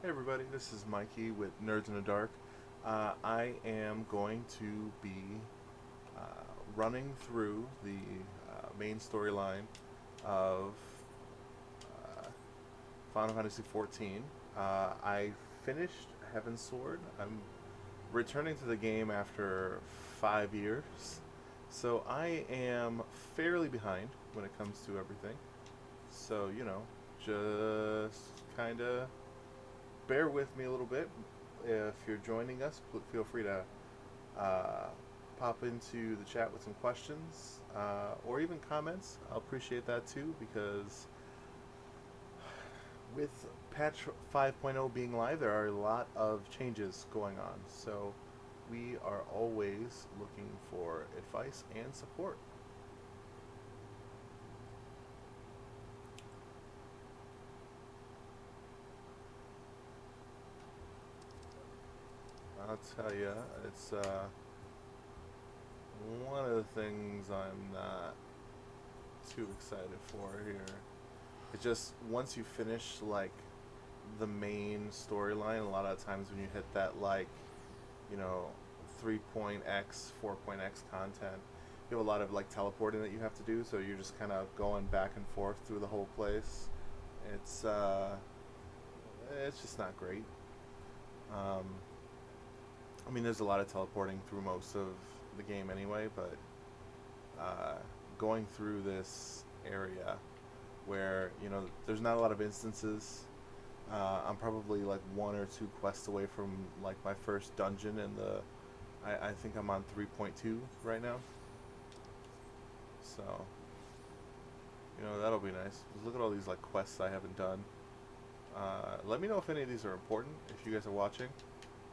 Hey everybody, this is Mikey with Nerds in the Dark. I am going to be uh, running through the main storyline of uh, Final Fantasy XIV. I finished Heaven's Sword. I'm returning to the game after 5 years, so I am fairly behind when it comes to everything. So, just kind of bear with me a little bit. If you're joining us, feel free to uh, pop into the chat with some questions or even comments. I'll appreciate that too because with patch 5.0 being live, there are a lot of changes going on. So we are always looking for advice and support. I'll tell you, it's one of the things I'm not too excited for here. It just once you finish like the main storyline, a lot of times when you hit that like, you know, 3.x, 4.x content, you have a lot of like teleporting that you have to do, so you're just kind of going back and forth through the whole place. It's it's just not great. Um, I mean, there's a lot of teleporting through most of the game anyway, but uh, going through this area where there's not a lot of instances. I'm probably like one or two quests away from like my first dungeon, and I think I'm on 3.2 right now. So that'll be nice. Look at all these like quests I haven't done. Let me know if any of these are important if you guys are watching,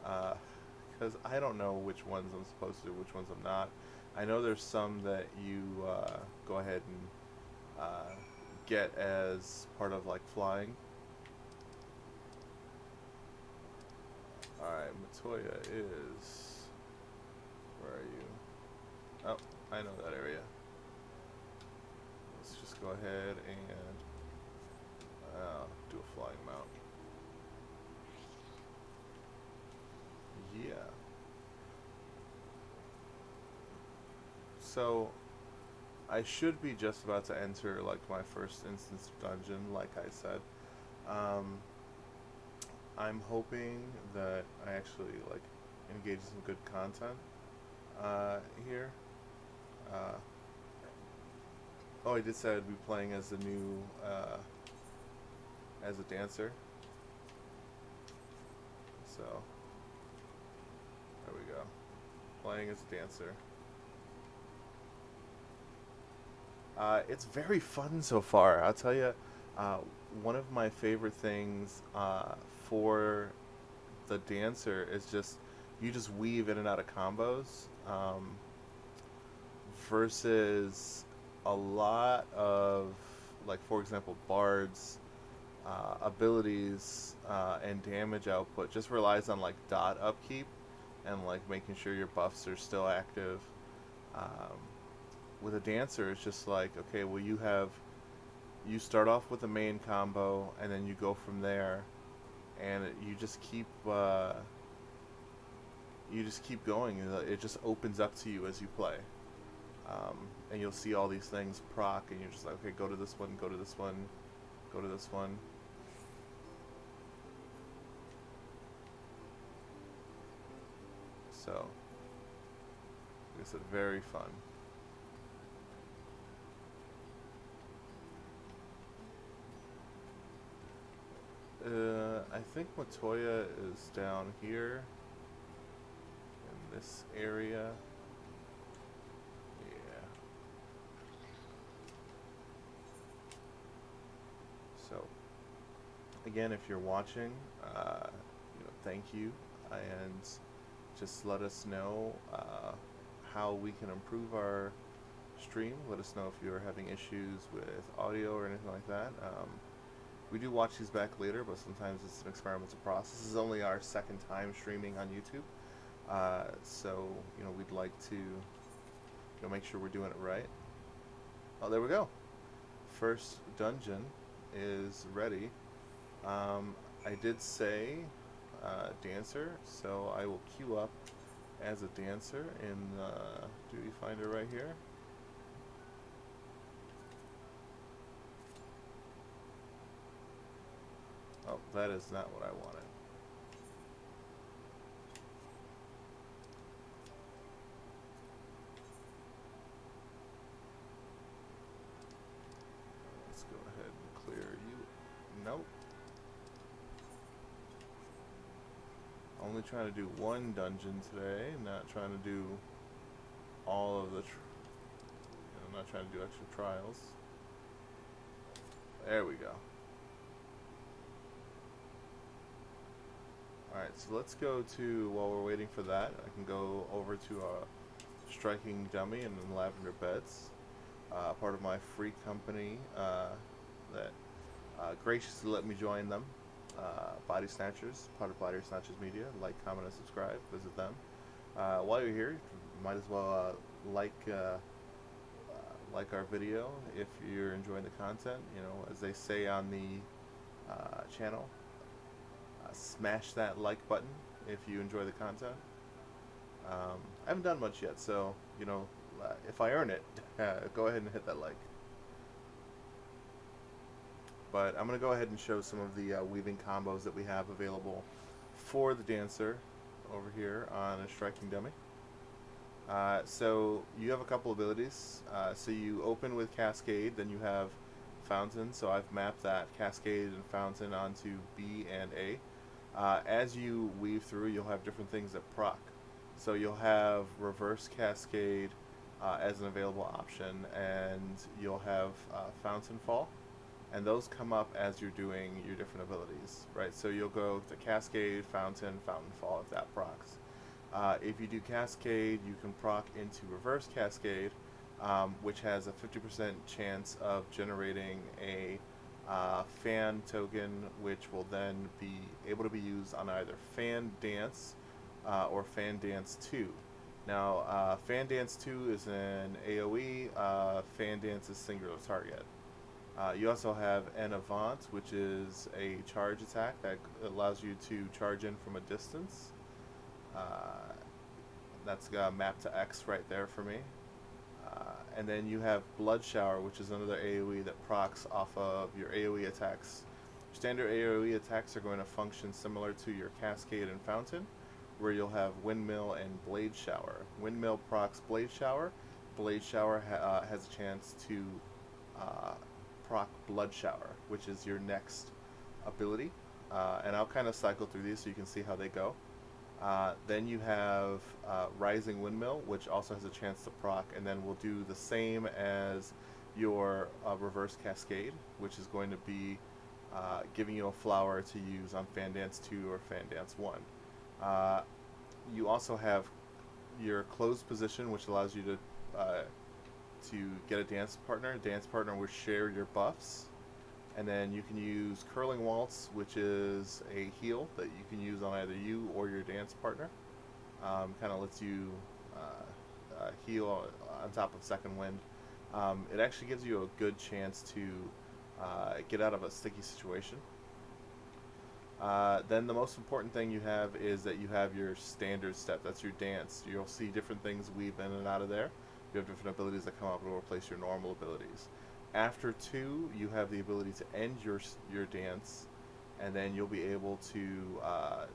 because I don't know which ones I'm supposed to do, which ones I'm not. I know there's some that you go ahead and get as part of like flying. Alright, Matoya is. Where are you? Oh, I know that area. Let's just go ahead and do a flying mount. Yeah. So, I should be just about to enter like my first instance of dungeon, like I said. Um, I'm hoping that I actually like engage in some good content here. Uh, oh, I did say I'd be playing as the new as a dancer. So there we go. Playing as a dancer. It's very fun so far. I'll tell you, uh, one of my favorite things for the dancer is just you just weave in and out of combos versus a lot of like for example bards abilities and damage output just relies on like dot upkeep and like making sure your buffs are still active. Um, with a dancer, it's just like okay, well you start off with a main combo and then you go from there, and you just keep going. It just opens up to you as you play, and you'll see all these things proc, and you're just like okay, go to this one, go to this one, go to this one. So, like I said, very fun. I think Matoya is down here in this area. Yeah. So, again, if you're watching, thank you, and just let us know how we can improve our stream. Let us know if you're having issues with audio or anything like that. We do watch these back later, but sometimes it's an experimental process. This is only our second time streaming on YouTube, so we'd like to make sure we're doing it right. Oh, there we go. First dungeon is ready. Um, I did say dancer, so I will queue up as a dancer in the duty finder right here. Oh, that is not what I wanted. Let's go ahead and clear you. Nope. Only trying to do one dungeon today, not trying to do all of the, I'm not trying to do extra trials. There we go. Alright, so let's go to, while we're waiting for that, I can go over to Striking Dummy and then Lavender Beds, part of my free company that graciously let me join them. Body Snatchers, part of Body Snatchers Media. Like, comment, and subscribe. Visit them. While you're here, you might as well like our video if you're enjoying the content. You know, as they say on the channel, smash that like button if you enjoy the content. I haven't done much yet, so you know, if I earn it, go ahead and hit that like. But I'm going to go ahead and show some of the weaving combos that we have available for the dancer over here on a Striking Dummy. So you have a couple abilities. So you open with Cascade, then you have Fountain. So I've mapped that Cascade and Fountain onto B and A. As you weave through, you'll have different things that proc. So you'll have Reverse Cascade as an available option, and you'll have Fountain Fall. And those come up as you're doing your different abilities, right? So you'll go to Cascade, Fountain, Fountain Fall if that procs. If you do Cascade, you can proc into Reverse Cascade, which has a 50% chance of generating a fan token, which will then be able to be used on either Fan Dance or Fan Dance 2. Now, Fan Dance 2 is an AoE, Fan Dance is singular target. You also have an Avant, which is a charge attack that allows you to charge in from a distance. That's mapped to X right there for me. And then you have Blood Shower, which is another AoE that procs off of your AoE attacks. Standard AoE attacks are going to function similar to your Cascade and Fountain, where you'll have Windmill and Blade Shower. Windmill procs Blade Shower. Blade Shower has a chance to proc Blood Shower, which is your next ability. And I'll kind of cycle through these so you can see how they go. Then you have Rising Windmill, which also has a chance to proc, and then we'll do the same as your Reverse Cascade, which is going to be giving you a flower to use on Fan Dance 2 or Fan Dance 1. You also have your Closed Position, which allows you to get a dance partner. A dance partner will share your buffs. And then you can use Curling Waltz, which is a heal that you can use on either you or your dance partner. Kind of lets you heal on top of Second Wind. It actually gives you a good chance to get out of a sticky situation. Then the most important thing you have is that you have your standard step. That's your dance. You'll see different things weave in and out of there. You have different abilities that come up and replace your normal abilities. After 2, you have the ability to end your dance, and then you'll be able to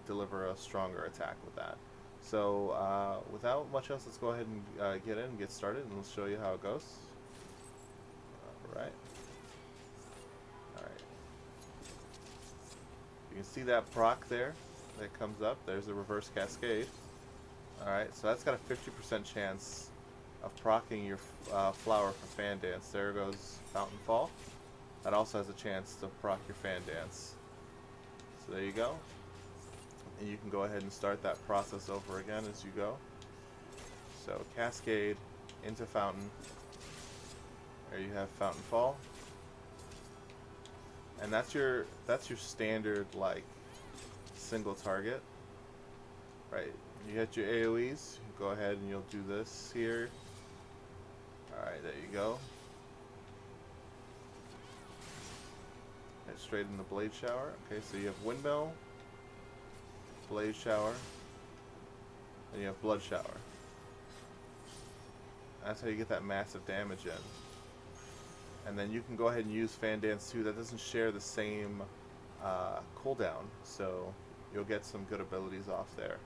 deliver a stronger attack with that. So without much else, let's go ahead and get in and get started, and let's show you how it goes. Alright. Alright. You can see that proc there that comes up. There's a Reverse Cascade. Alright, so that's got a 50% chance of procking your flower for Fan Dance. There goes Fountain Fall. That also has a chance to proc your Fan Dance. So there you go. And you can go ahead and start that process over again as you go. So Cascade into Fountain. There you have Fountain Fall. And that's your standard like single target. Right. You hit your AoEs, go ahead and you'll do this here. Alright, there you go. It straight into blade shower. Okay, so you have windmill, blade shower, and you have blood shower. That's how you get that massive damage in. And then you can go ahead and use Fan Dance 2. That doesn't share the same cooldown, so you'll get some good abilities off there.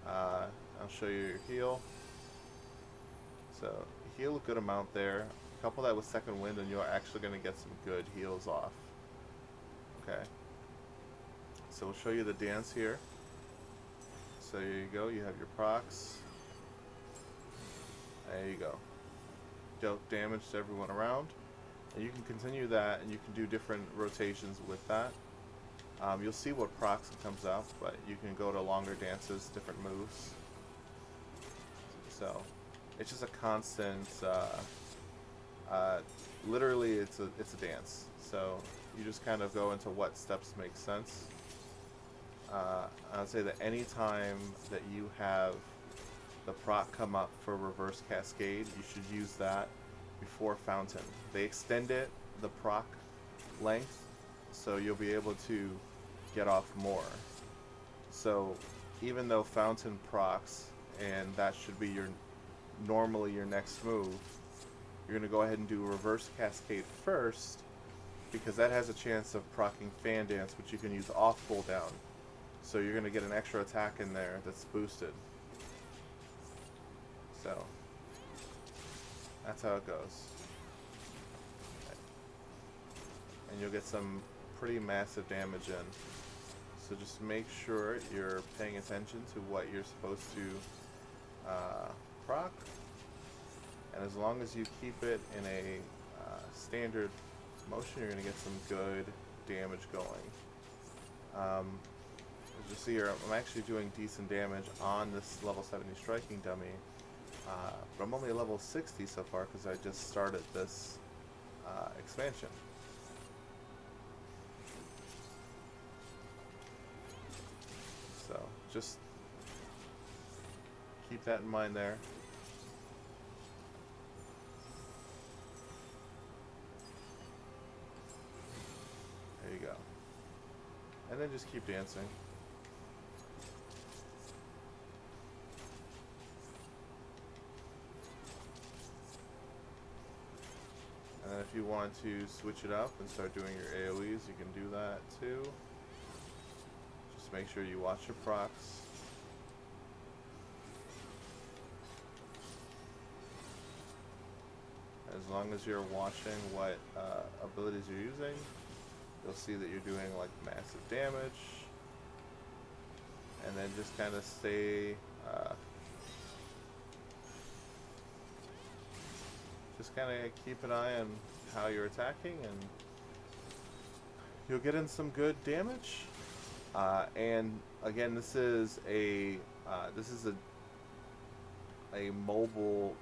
I'll show you your heal. So heal a good amount there. Couple that with second wind and you're actually going to get some good heals off. Okay. So we'll show you the dance here. So here you go. You have your procs. There you go. Dealt damage to everyone around. And you can continue that, and you can do different rotations with that. You'll see what procs it comes up, but you can go to longer dances, different moves. So it's just a constant. Literally, it's a dance. So you just kind of go into what steps make sense. I would say that any time that you have the proc come up for reverse cascade, you should use that before fountain. They extend the proc length, so you'll be able to get off more. So even though fountain procs, and that should be normally your next move, you're going to go ahead and do reverse cascade first, because that has a chance of proccing Fan Dance, which you can use off cooldown. So you're going to get an extra attack in there that's boosted. So that's how it goes. And you'll get some pretty massive damage in. So just make sure you're paying attention to what you're supposed to proc. And as long as you keep it in a standard motion, you're going to get some good damage going. As you see here, I'm actually doing decent damage on this level 70 striking dummy. But I'm only a level 60 so far because I just started this expansion. So just keep that in mind there. There you go. And then just keep dancing. And if you want to switch it up and start doing your AoEs, you can do that too. Just make sure you watch your procs. As long as you're watching what abilities you're using, you'll see that you're doing like massive damage. And then just kind of stay just kind of keep an eye on how you're attacking, and you'll get in some good damage. And again, this is a mobile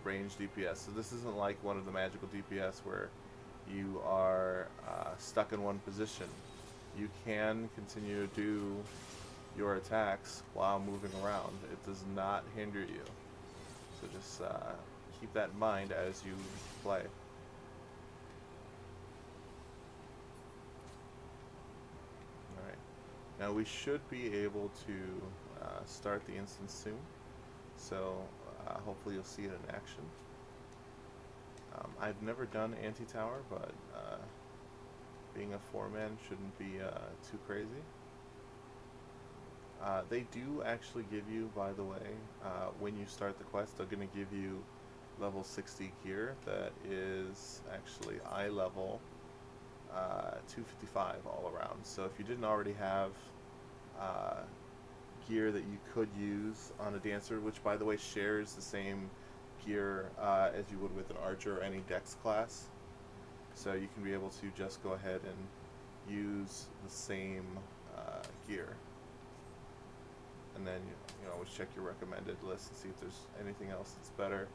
range DPS, so this isn't like one of the magical DPS where you are stuck in one position. You can continue to do your attacks while moving around. It does not hinder you. So just keep that in mind as you play. Alright. Now we should be able to start the instance soon. So hopefully you'll see it in action. I've never done anti-tower, but being a 4-man shouldn't be too crazy. They do actually give you, by the way, when you start the quest, they're going to give you level 60 gear that is actually eye level 255 all around. So if you didn't already have gear that you could use on a dancer, which by the way shares the same gear as you would with an archer or any dex class, so you can be able to just go ahead and use the same gear. And then you always check your recommended list and see if there's anything else that's better.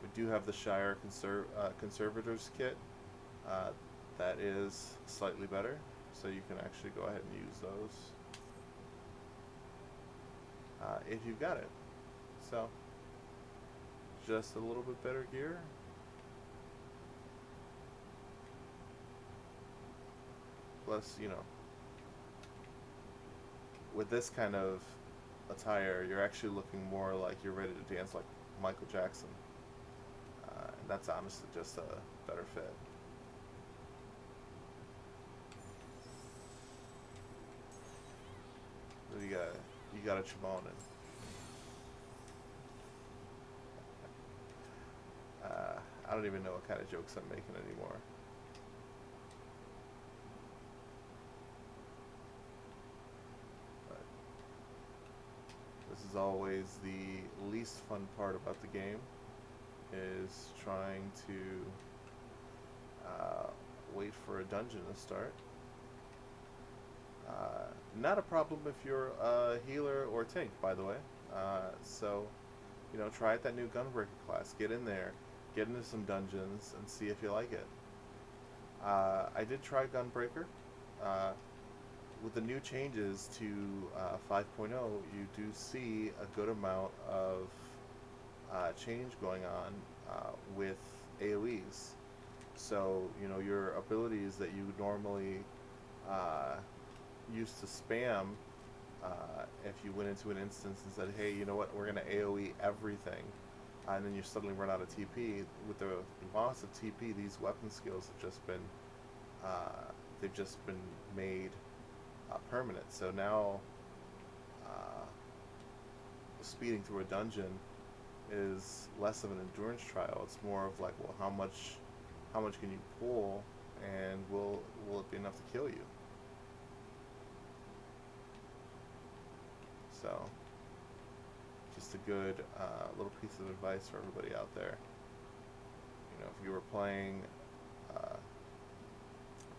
We do have the Shire Conservators kit that is slightly better, so you can actually go ahead and use those if you've got it. So just a little bit better gear. Plus, with this kind of attire, you're actually looking more like you're ready to dance like Michael Jackson. And that's honestly just a better fit. You got a Chimonin. I don't even know what kind of jokes I'm making anymore. But this is always the least fun part about the game, is trying to wait for a dungeon to start. Not a problem if you're a healer or tank, by the way. So, try out that new Gunbreaker class. Get in there, get into some dungeons, and see if you like it. I did try Gunbreaker. With the new changes to 5.0, you do see a good amount of change going on with AoEs. So, your abilities that you would normally used to spam, if you went into an instance and said, hey, you know what, we're going to AoE everything, and then you suddenly run out of TP. With the loss of TP, these weapon skills have just been, they've just been made permanent. So now, speeding through a dungeon is less of an endurance trial. It's more of like, well, how much can you pull, and will it be enough to kill you? So, just a good little piece of advice for everybody out there. If you were playing,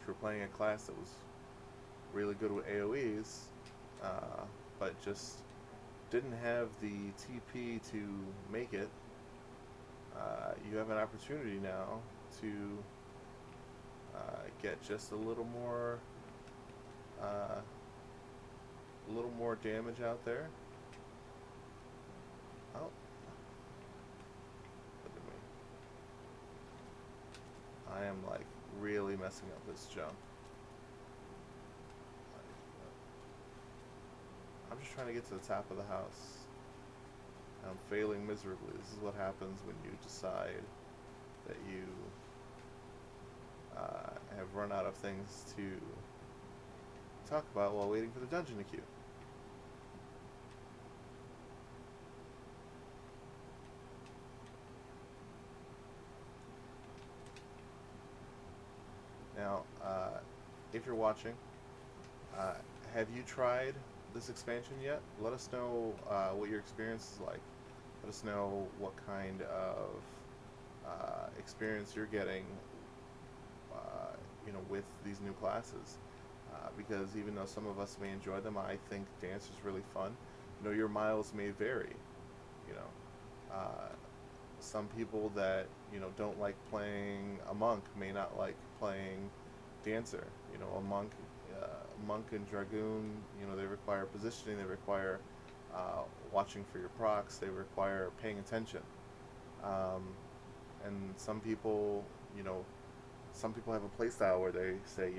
a class that was really good with AoEs, but just didn't have the TP to make it, you have an opportunity now to get just a little more damage out there. Oh, look at me. I am like really messing up this jump. I'm just trying to get to the top of the house. I'm failing miserably. This is what happens when you decide that you have run out of things to talk about while waiting for the dungeon to queue. Now, if you're watching, have you tried this expansion yet? Let us know what your experience is like. Let us know what kind of experience you're getting, with these new classes. Because even though some of us may enjoy them, I think dance is really fun. Your miles may vary. Some people that don't like playing a monk may not like playing dancer. A monk and dragoon, they require positioning, they require watching for your procs, they require paying attention. And some people have a playstyle where they say,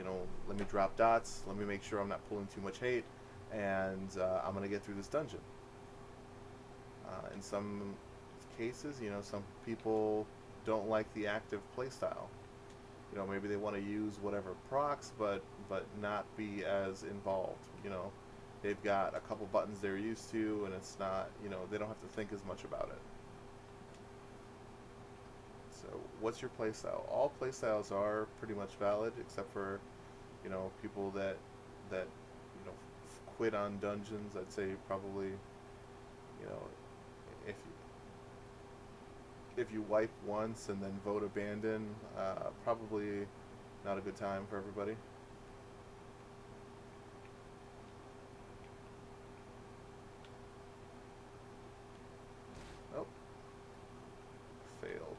let me drop dots, let me make sure I'm not pulling too much hate, and I'm going to get through this dungeon. In some cases, some people don't like the active playstyle. Maybe they want to use whatever procs, but not be as involved. They've got a couple buttons they're used to, and it's not, they don't have to think as much about it. So, what's your playstyle? All playstyles are pretty much valid, except for, people that quit on dungeons. I'd say probably, if you wipe once and then vote abandon, probably not a good time for everybody. Oh, failed.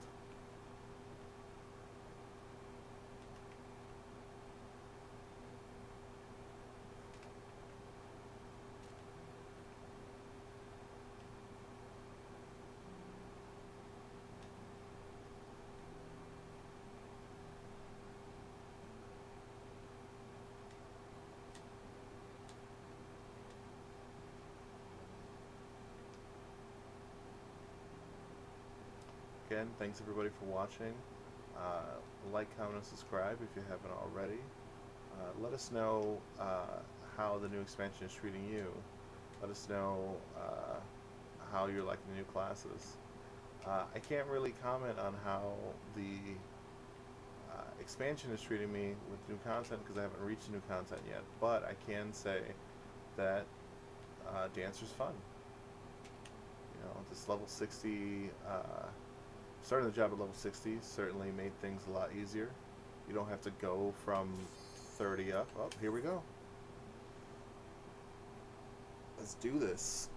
again, thanks everybody for watching. Like, comment, and subscribe if you haven't already. Let us know how the new expansion is treating you. Let us know how you're liking the new classes. I can't really comment on how the expansion is treating me with new content because I haven't reached new content yet, but I can say that Dancer's fun. You know, this level 60, starting the job at level 60 certainly made things a lot easier. You don't have to go from 30 up. Oh, here we go. Let's do this.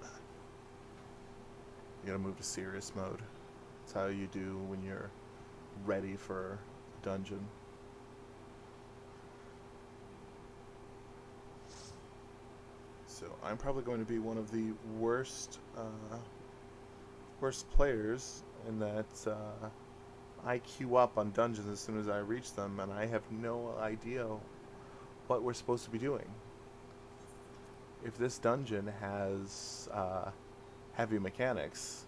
You gotta move to serious mode. That's how you do when you're ready for a dungeon. So I'm probably going to be one of the worst players in that I queue up on dungeons as soon as I reach them, and I have no idea what we're supposed to be doing. If this dungeon has heavy mechanics,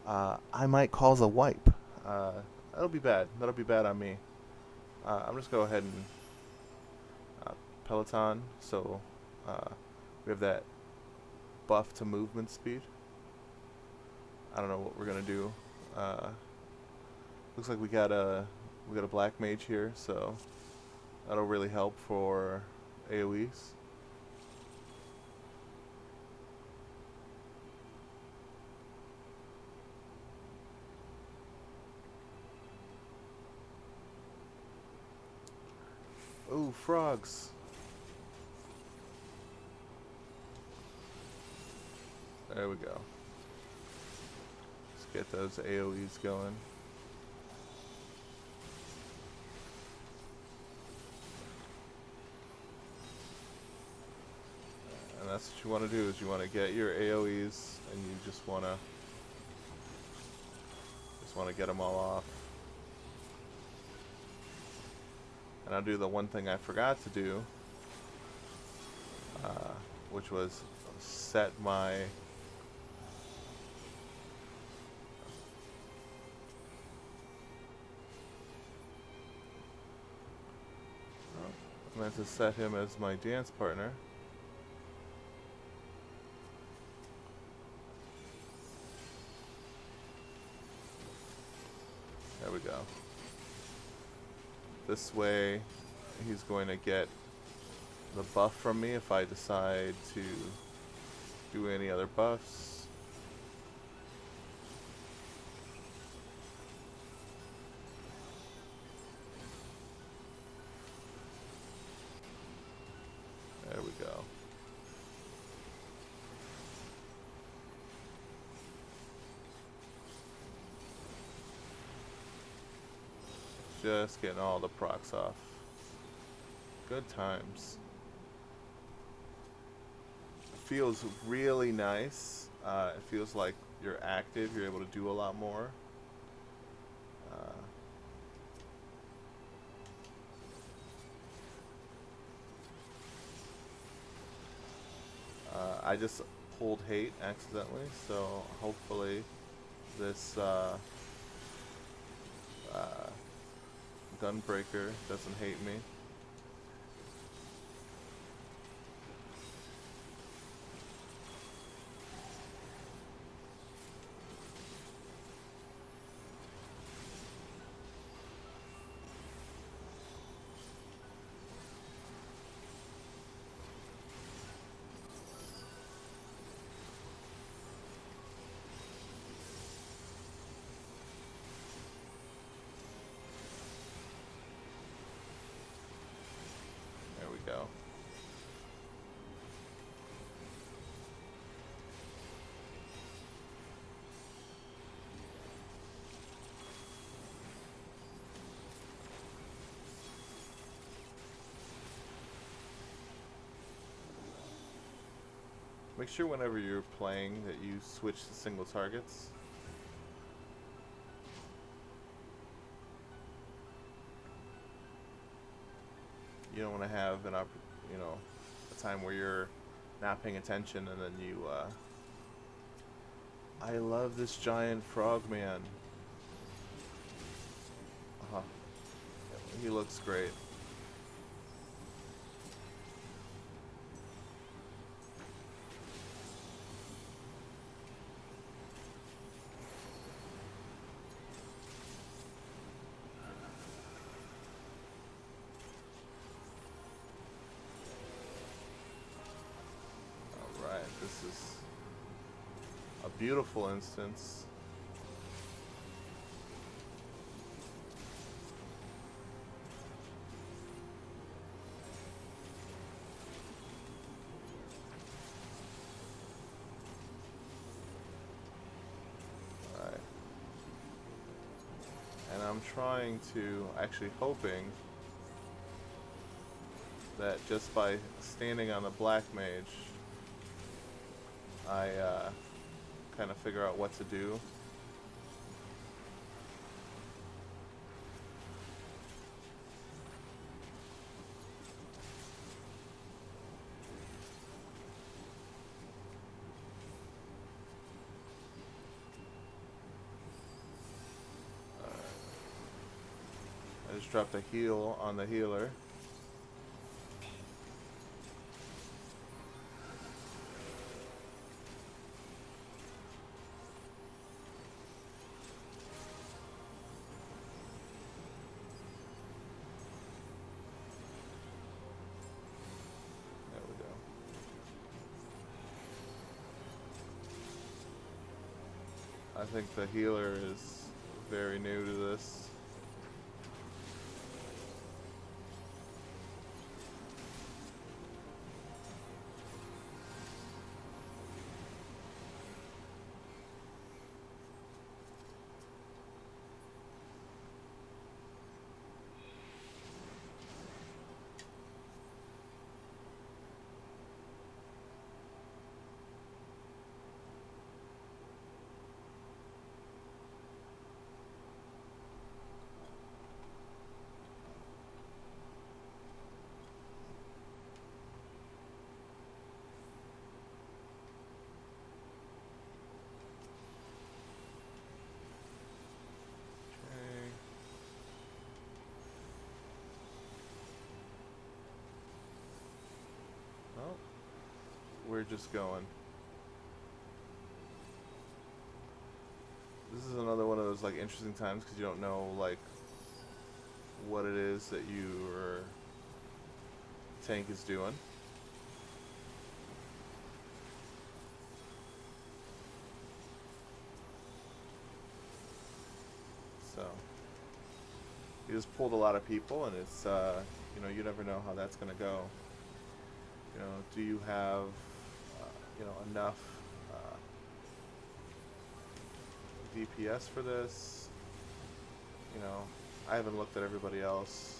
I might cause a wipe. That'll be bad. That'll be bad on me. I'm just going to go ahead and Peloton, so we have that buff to movement speed. I don't know what we're gonna do. Looks like we got a black mage here, so that'll really help for AoEs. Ooh, frogs. There we go. Let's get those AoEs going. And that's what you want to do, is you want to get your AoEs and you just want to get them all off. And I'll do the one thing I forgot to do, which was set my I meant to set him as my dance partner. There we go. This way he's going to get the buff from me if I decide to do any other buffs. There we go. Just getting all the procs off. Good times. Feels really nice. It feels like you're active, you're able to do a lot more. I just pulled hate accidentally, so hopefully this Gunbreaker doesn't hate me. Go. Make sure whenever you're playing that you switch to single targets. You don't want to have a time where you're not paying attention and then I love this giant frog man. Uh-huh. He looks great. Alright, this is a beautiful instance. Alright. And I'm trying to, actually hoping that just by standing on the black mage, I kind of figure out what to do. I just dropped a heal on the healer. There we go. I think the healer is very new to this. Oh, we're just going. This is another one of those like interesting times because you don't know like what it is that your tank is doing. So you just pulled a lot of people, and it's you know, you never know how that's gonna go. You know, do you have you know, enough DPS for this? You know, I haven't looked at everybody else.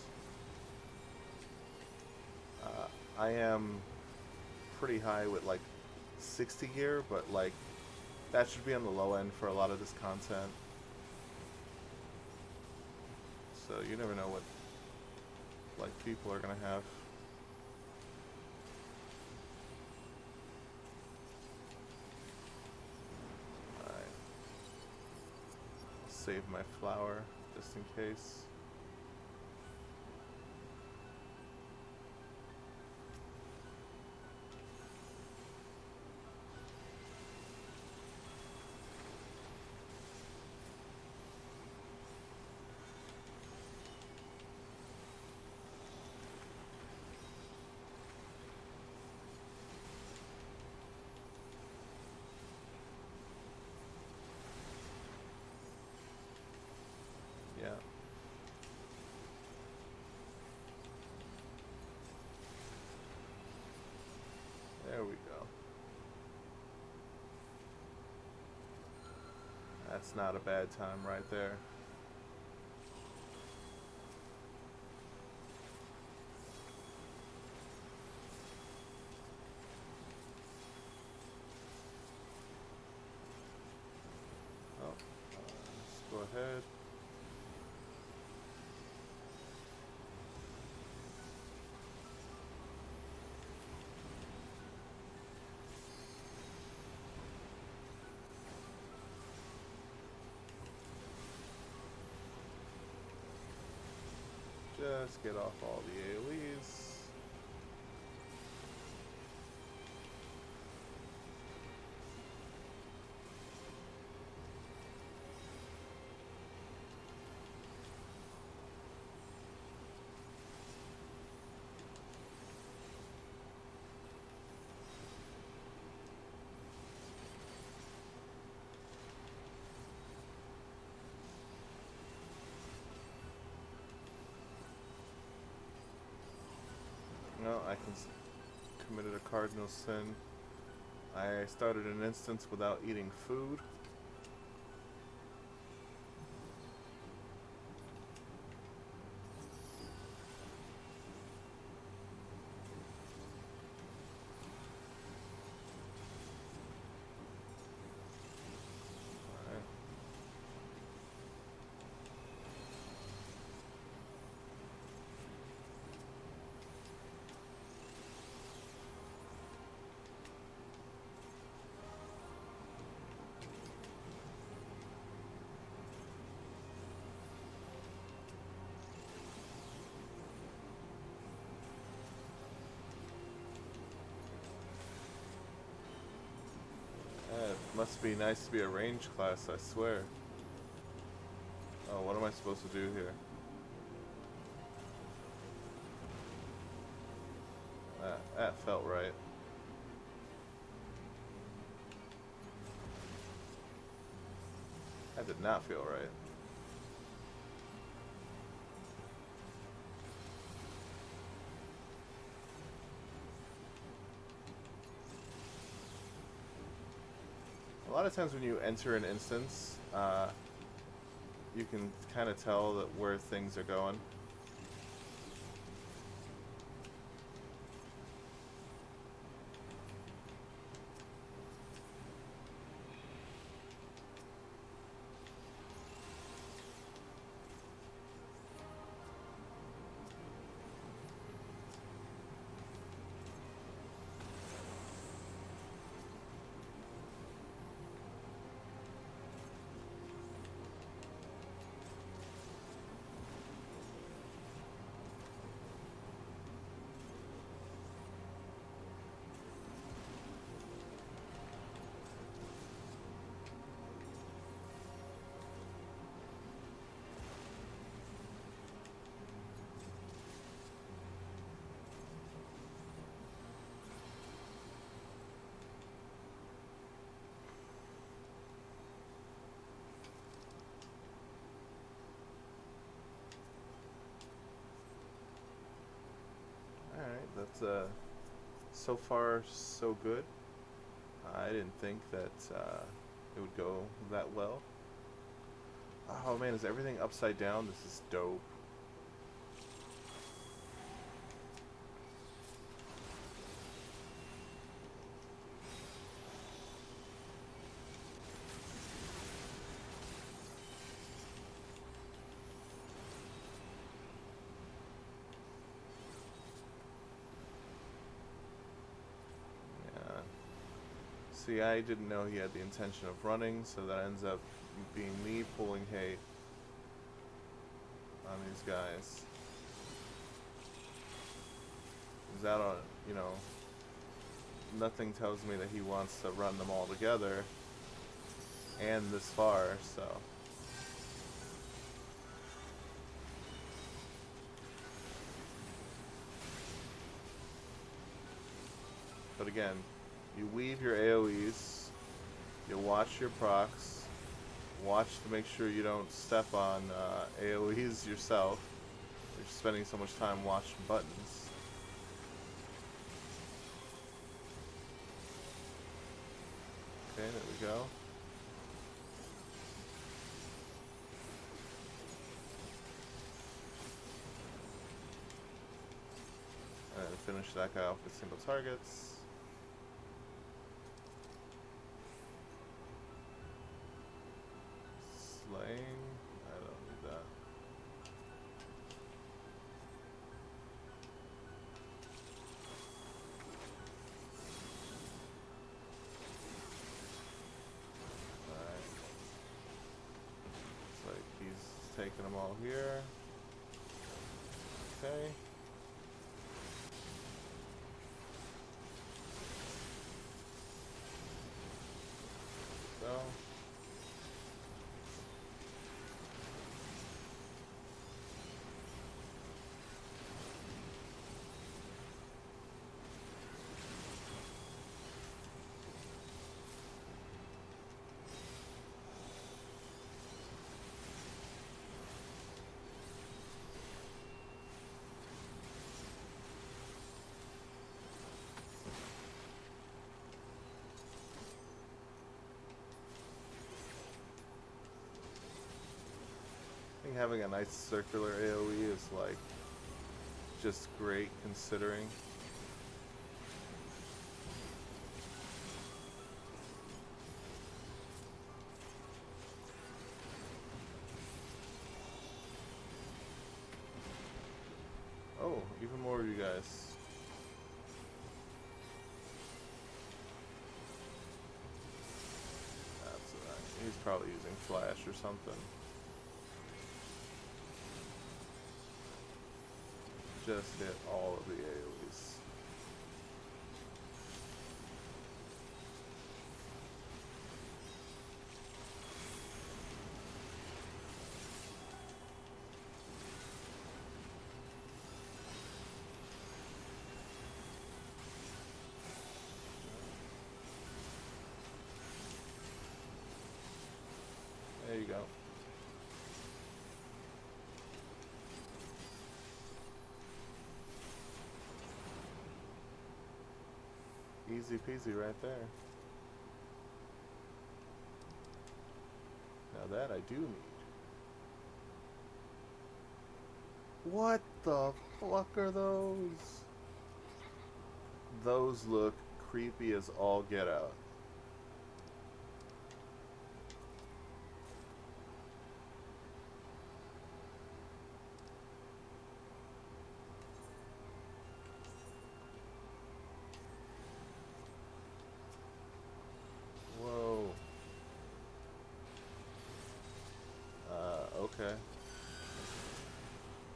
I am pretty high with like 60 gear, but like that should be on the low end for a lot of this content. So you never know what like people are gonna have. Alright. Save my flower just in case. Yeah. There we go. That's not a bad time right there. Oh, let's go ahead. this, get off all the AoEs. No, committed a cardinal sin. I started an instance without eating food. It must be nice to be a range class, I swear. Oh, what am I supposed to do here? That felt right. That did not feel right. A lot of times when you enter an instance, you can kind of tell that where things are going. Alright, that's so far so good. I didn't think that it would go that well. Oh man, is everything upside down? This is dope. See, I didn't know he had the intention of running, so that ends up being me pulling hate on these guys. He's out on, nothing tells me that he wants to run them all together and this far, so. But again, you weave your AoEs, you watch your procs, watch to make sure you don't step on AoEs yourself. You're spending so much time watching buttons. Okay, there we go. And finish that guy off with single targets. Slaying. I don't need that. Alright. Looks like he's taking them all here. Okay. So. I think having a nice circular AoE is like just great considering. Oh, even more of you guys. That's alright. He's probably using flash or something. Just hit all of the AoEs. There you go. Easy peasy right there. Now that I do need. What the fuck are those? Those look creepy as all get out. Whoa. Okay.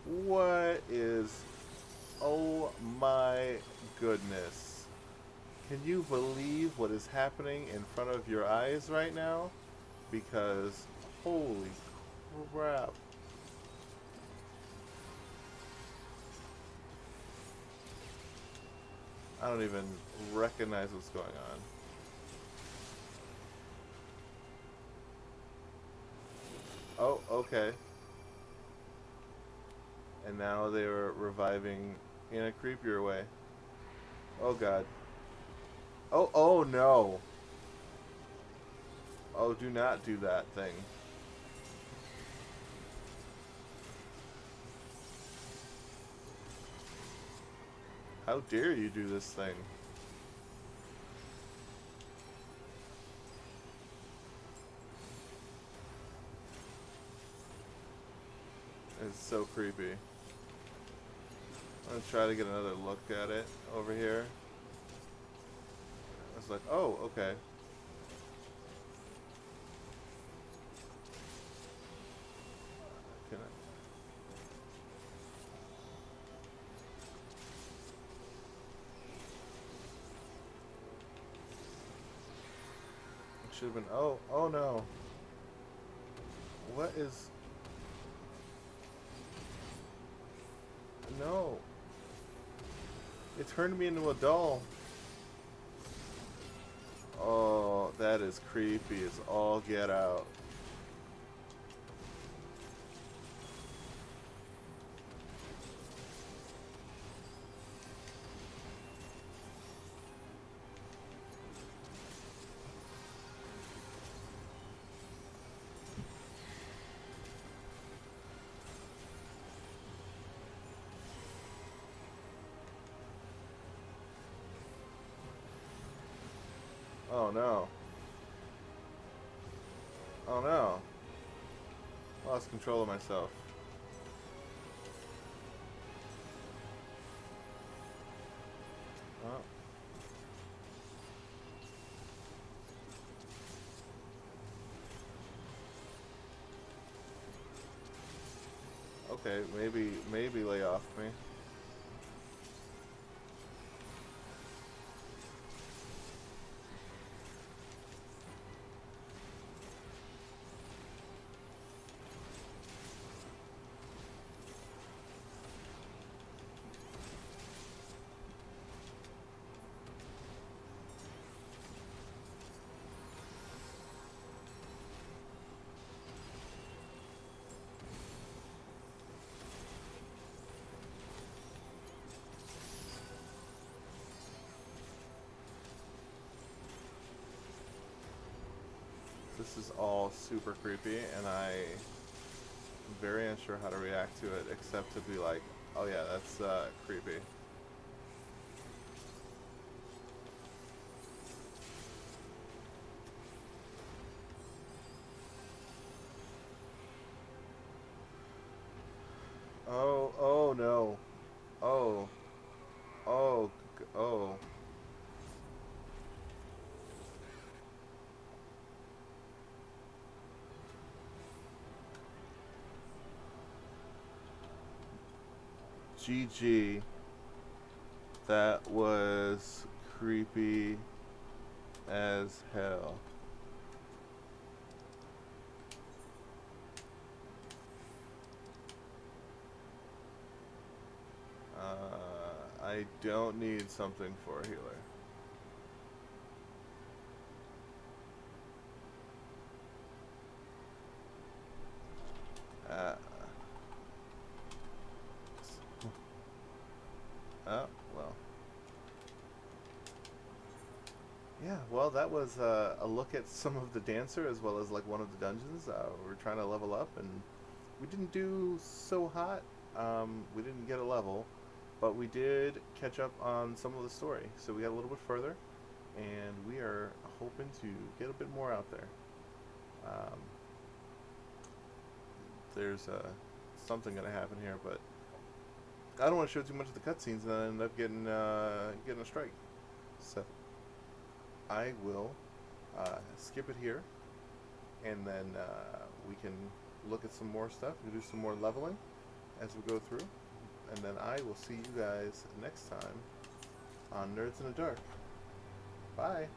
What is... Oh my goodness. Can you believe what is happening in front of your eyes right now? Because, holy crap. I don't even recognize what's going on. Oh, okay. And now they are reviving in a creepier way. Oh god. Oh, oh no. Oh, do not do that thing. How dare you do this thing? It's so creepy. I'm gonna try to get another look at it over here. It's like, oh, okay. Can I? It should have been, oh, oh no. What is... No. It turned me into a doll. Oh, that is creepy as all get out. Oh no. Oh no. Lost control of myself. Oh. Okay, maybe lay off me. This is all super creepy, and I'm very unsure how to react to it, except to be like, oh yeah, that's creepy. Oh, oh no. Oh, oh, oh. GG. That was creepy as hell. I don't need something for a healer. Uh, oh, well. Yeah, well, that was a look at some of the dancer as well as like one of the dungeons. We're trying to level up, and we didn't do so hot. We didn't get a level, but we did catch up on some of the story. So we got a little bit further, and we are hoping to get a bit more out there. Um, there's something gonna happen here, but I don't want to show too much of the cutscenes and then end up getting a strike. So I will skip it here, and then we can look at some more stuff and do some more leveling as we go through. And then I will see you guys next time on Nerds in the Dark. Bye.